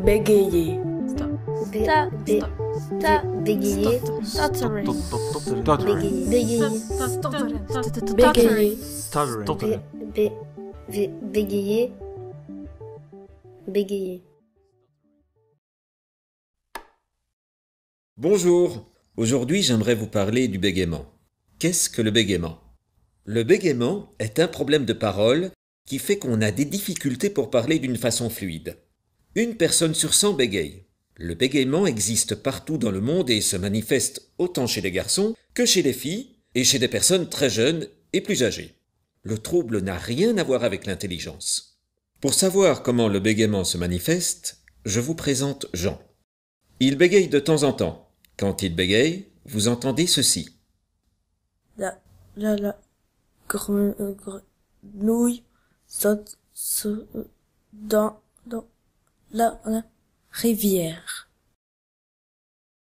Bégayer. Bégayer. Bégayer. Bégayer. Bégayer. Bégayer. Bonjour, aujourd'hui j'aimerais vous parler du bégaiement. Qu'est-ce que le bégaiement? Le bégaiement est un problème de parole qui fait qu'on a des difficultés pour parler d'une façon fluide. Une personne sur 100 bégaye. Le bégaiement existe partout dans le monde et se manifeste autant chez les garçons que chez les filles et chez des personnes très jeunes et plus âgées. Le trouble n'a rien à voir avec l'intelligence. Pour savoir comment le bégaiement se manifeste, je vous présente Jean. Il bégaye de temps en temps. Quand il bégaye, vous entendez ceci. La grenouille saute dans la rivière.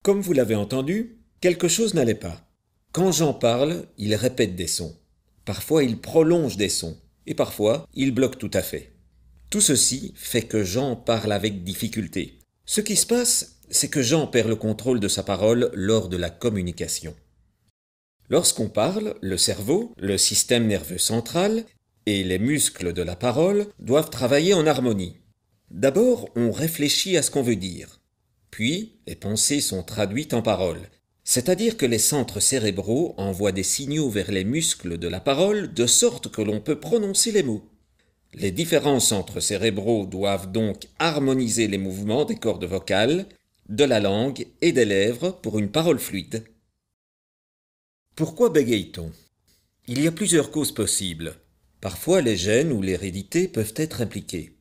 Comme vous l'avez entendu, quelque chose n'allait pas. Quand Jean parle, il répète des sons. Parfois, il prolonge des sons. Et parfois, il bloque tout à fait. Tout ceci fait que Jean parle avec difficulté. Ce qui se passe, c'est que Jean perd le contrôle de sa parole lors de la communication. Lorsqu'on parle, le cerveau, le système nerveux central et les muscles de la parole doivent travailler en harmonie. D'abord, on réfléchit à ce qu'on veut dire. Puis, les pensées sont traduites en paroles. C'est-à-dire que les centres cérébraux envoient des signaux vers les muscles de la parole de sorte que l'on peut prononcer les mots. Les différents centres cérébraux doivent donc harmoniser les mouvements des cordes vocales, de la langue et des lèvres pour une parole fluide. Pourquoi bégaye-t-on? Il y a plusieurs causes possibles. Parfois, les gènes ou l'hérédité peuvent être impliqués.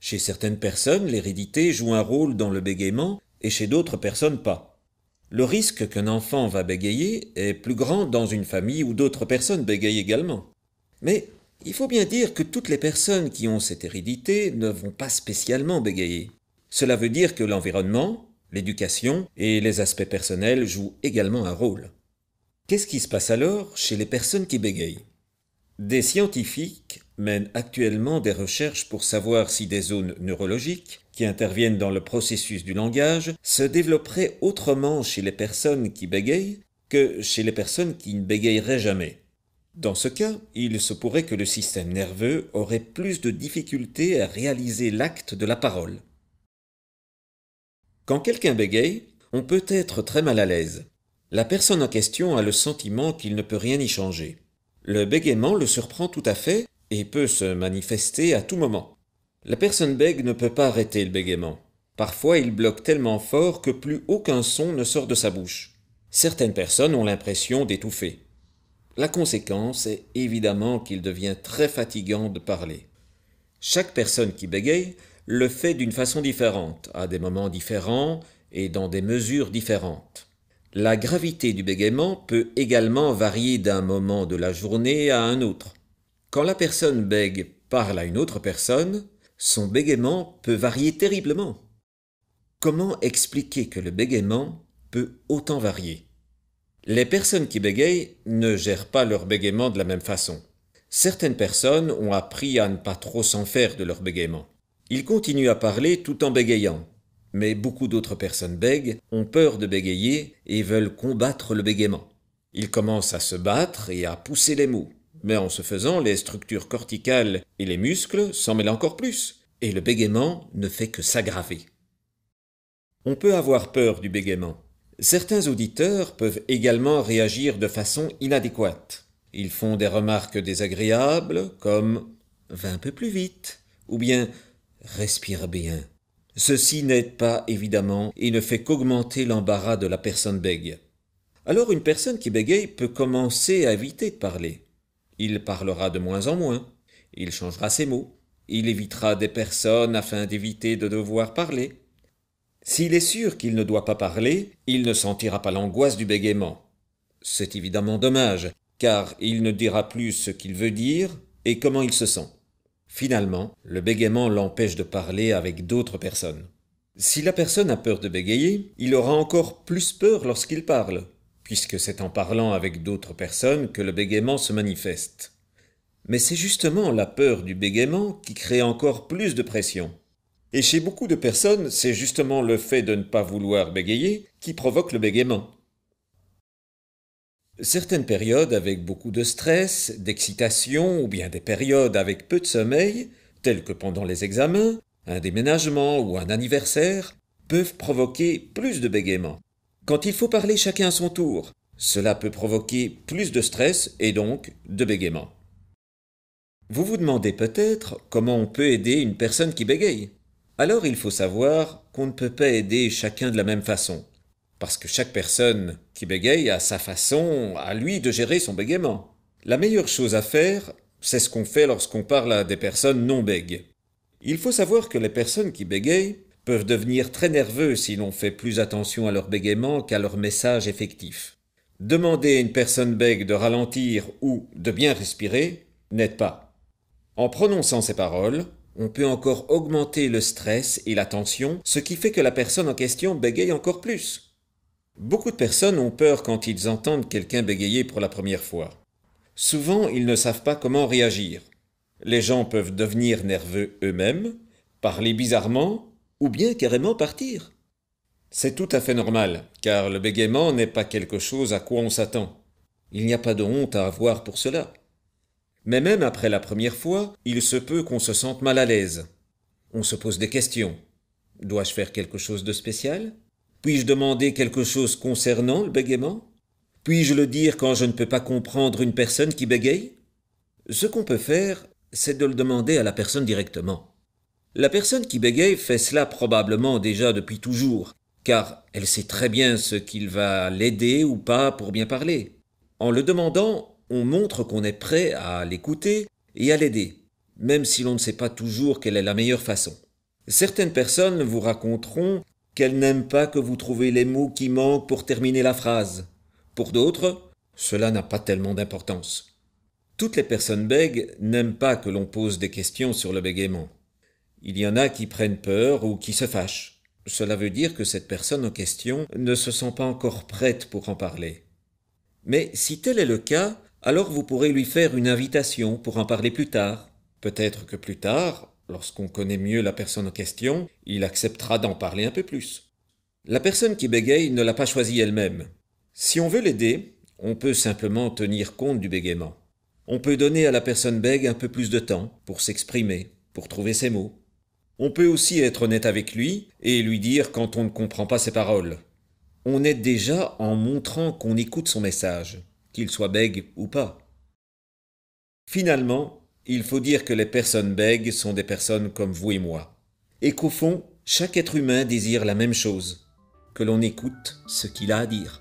Chez certaines personnes, l'hérédité joue un rôle dans le bégaiement et chez d'autres personnes pas. Le risque qu'un enfant va bégayer est plus grand dans une famille où d'autres personnes bégayent également. Mais il faut bien dire que toutes les personnes qui ont cette hérédité ne vont pas spécialement bégayer. Cela veut dire que l'environnement, l'éducation et les aspects personnels jouent également un rôle. Qu'est-ce qui se passe alors chez les personnes qui bégayent? Des scientifiques mènent actuellement des recherches pour savoir si des zones neurologiques qui interviennent dans le processus du langage se développeraient autrement chez les personnes qui bégayent que chez les personnes qui ne bégayeraient jamais. Dans ce cas, il se pourrait que le système nerveux aurait plus de difficultés à réaliser l'acte de la parole. Quand quelqu'un bégaye, on peut être très mal à l'aise. La personne en question a le sentiment qu'il ne peut rien y changer. Le bégaiement le surprend tout à fait et peut se manifester à tout moment. La personne bègue ne peut pas arrêter le bégaiement. Parfois, il bloque tellement fort que plus aucun son ne sort de sa bouche. Certaines personnes ont l'impression d'étouffer. La conséquence est évidemment qu'il devient très fatigant de parler. Chaque personne qui bégaye le fait d'une façon différente, à des moments différents et dans des mesures différentes. La gravité du bégaiement peut également varier d'un moment de la journée à un autre. Quand la personne bègue parle à une autre personne, son bégaiement peut varier terriblement. Comment expliquer que le bégaiement peut autant varier? Les personnes qui bégayent ne gèrent pas leur bégaiement de la même façon. Certaines personnes ont appris à ne pas trop s'en faire de leur bégaiement. Ils continuent à parler tout en bégayant. Mais beaucoup d'autres personnes bèguent, ont peur de bégayer et veulent combattre le bégaiement. Ils commencent à se battre et à pousser les mots. Mais en ce faisant, les structures corticales et les muscles s'en mêlent encore plus, et le bégaiement ne fait que s'aggraver. On peut avoir peur du bégaiement. Certains auditeurs peuvent également réagir de façon inadéquate. Ils font des remarques désagréables comme « va un peu plus vite » ou bien « respire bien ». Ceci n'aide pas évidemment et ne fait qu'augmenter l'embarras de la personne bègue. Alors une personne qui bégaye peut commencer à éviter de parler. Il parlera de moins en moins, il changera ses mots, il évitera des personnes afin d'éviter de devoir parler. S'il est sûr qu'il ne doit pas parler, il ne sentira pas l'angoisse du bégaiement. C'est évidemment dommage, car il ne dira plus ce qu'il veut dire et comment il se sent. Finalement, le bégaiement l'empêche de parler avec d'autres personnes. Si la personne a peur de bégayer, il aura encore plus peur lorsqu'il parle, puisque c'est en parlant avec d'autres personnes que le bégaiement se manifeste. Mais c'est justement la peur du bégaiement qui crée encore plus de pression. Et chez beaucoup de personnes, c'est justement le fait de ne pas vouloir bégayer qui provoque le bégaiement. Certaines périodes avec beaucoup de stress, d'excitation ou bien des périodes avec peu de sommeil, telles que pendant les examens, un déménagement ou un anniversaire, peuvent provoquer plus de bégaiement. Quand il faut parler chacun à son tour, cela peut provoquer plus de stress et donc de bégaiement. Vous vous demandez peut-être comment on peut aider une personne qui bégaye. Alors il faut savoir qu'on ne peut pas aider chacun de la même façon. Parce que chaque personne qui bégaye a sa façon, à lui, de gérer son bégaiement. La meilleure chose à faire, c'est ce qu'on fait lorsqu'on parle à des personnes non bègues. Il faut savoir que les personnes qui bégayent peuvent devenir très nerveux si l'on fait plus attention à leur bégaiement qu'à leur message effectif. Demander à une personne bègue de ralentir ou de bien respirer n'aide pas. En prononçant ces paroles, on peut encore augmenter le stress et la tension, ce qui fait que la personne en question bégaye encore plus. Beaucoup de personnes ont peur quand ils entendent quelqu'un bégayer pour la première fois. Souvent, ils ne savent pas comment réagir. Les gens peuvent devenir nerveux eux-mêmes, parler bizarrement, ou bien carrément partir. C'est tout à fait normal, car le bégaiement n'est pas quelque chose à quoi on s'attend. Il n'y a pas de honte à avoir pour cela. Mais même après la première fois, il se peut qu'on se sente mal à l'aise. On se pose des questions. Dois-je faire quelque chose de spécial ? Puis-je demander quelque chose concernant le bégaiement ? Puis-je le dire quand je ne peux pas comprendre une personne qui bégaye ? Ce qu'on peut faire, c'est de le demander à la personne directement. La personne qui bégaye fait cela probablement déjà depuis toujours, car elle sait très bien ce qu'il va l'aider ou pas pour bien parler. En le demandant, on montre qu'on est prêt à l'écouter et à l'aider, même si l'on ne sait pas toujours quelle est la meilleure façon. Certaines personnes vous raconteront qu'elles n'aiment pas que vous trouviez les mots qui manquent pour terminer la phrase. Pour d'autres, cela n'a pas tellement d'importance. Toutes les personnes bègues n'aiment pas que l'on pose des questions sur le bégaiement. Il y en a qui prennent peur ou qui se fâchent. Cela veut dire que cette personne en question ne se sent pas encore prête pour en parler. Mais si tel est le cas, alors vous pourrez lui faire une invitation pour en parler plus tard. Peut-être que plus tard, lorsqu'on connaît mieux la personne en question, il acceptera d'en parler un peu plus. La personne qui bégaye ne l'a pas choisi elle-même. Si on veut l'aider, on peut simplement tenir compte du bégaiement. On peut donner à la personne bègue un peu plus de temps pour s'exprimer, pour trouver ses mots. On peut aussi être honnête avec lui et lui dire quand on ne comprend pas ses paroles. On aide déjà en montrant qu'on écoute son message, qu'il soit bègue ou pas. Finalement, il faut dire que les personnes bègues sont des personnes comme vous et moi, et qu'au fond, chaque être humain désire la même chose, que l'on écoute ce qu'il a à dire.